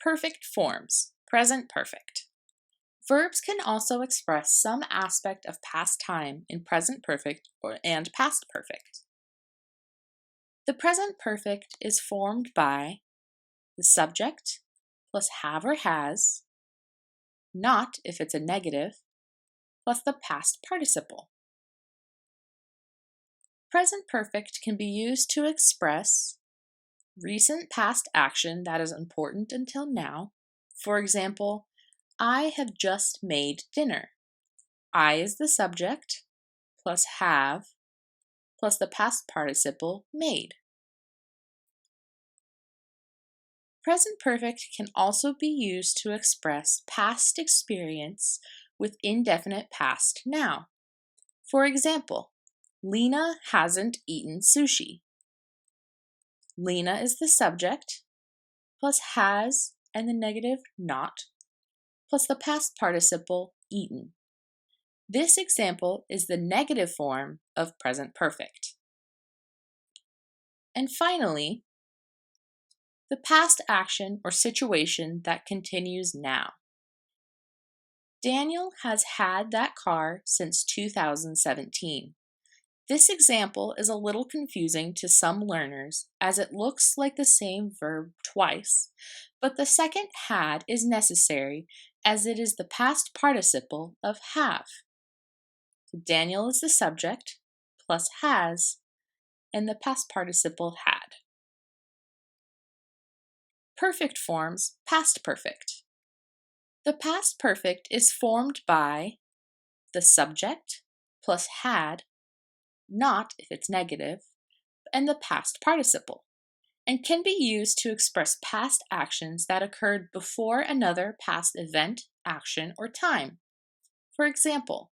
Perfect forms, present perfect. Verbs can also express some aspect of past time in present perfect and past perfect. The present perfect is formed by the subject plus have or has, not if it's a negative, plus the past participle. Present perfect can be used to express recent past action that is important until now. For example, I have just made dinner. I is the subject, plus have, plus the past participle made. Present perfect can also be used to express past experience with indefinite past now. For example, Lena hasn't eaten sushi. Lena is the subject, plus has and the negative not, plus the past participle eaten. This example is the negative form of present perfect. And finally, the past action or situation that continues now. Daniel has had that car since 2017. This example is a little confusing to some learners as it looks like the same verb twice, but the second had is necessary as it is the past participle of have. Daniel is the subject, plus has, and the past participle had. Perfect forms, past perfect. The past perfect is formed by the subject plus had, not if it's negative, and the past participle, and can be used to express past actions that occurred before another past event, action, or time. For example,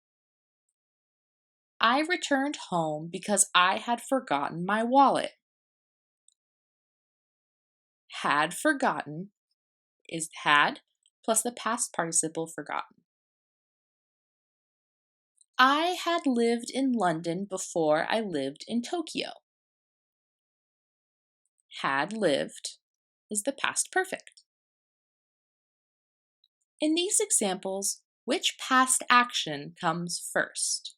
I returned home because I had forgotten my wallet. Had forgotten is had plus the past participle forgotten. I had lived in London before I lived in Tokyo. Had lived is the past perfect. In these examples, which past action comes first?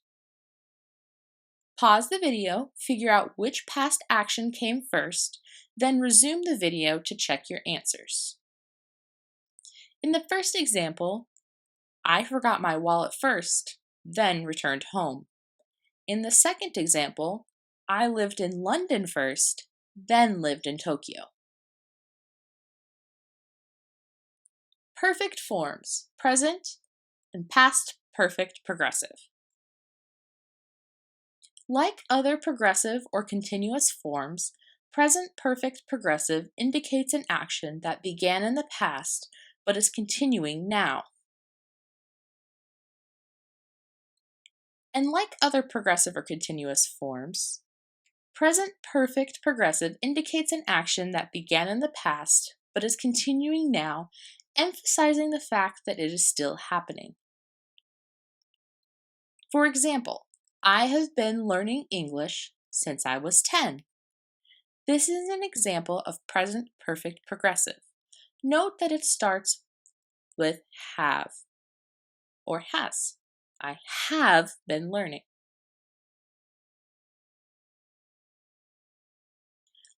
Pause the video, figure out which past action came first, then resume the video to check your answers. In the first example, I forgot my wallet first, then returned home. In the second example, I lived in London first, then lived in Tokyo. Perfect forms, present and past perfect progressive. Like other progressive or continuous forms, present perfect progressive indicates an action that began in the past but is continuing now. And like other progressive or continuous forms, present perfect progressive indicates an action that began in the past but is continuing now, emphasizing the fact that it is still happening. For example, I have been learning English since I was 10. This is an example of present perfect progressive. Note that it starts with have or has. I have been learning.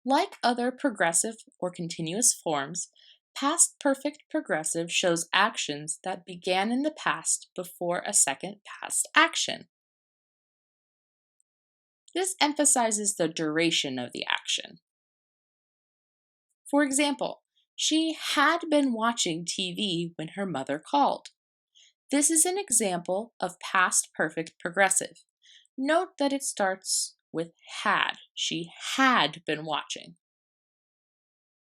Like other progressive or continuous forms, past perfect progressive shows actions that began in the past before a second past action. This emphasizes the duration of the action. For example, she had been watching TV when her mother called. This is an example of past perfect progressive. Note that it starts with had. She had been watching.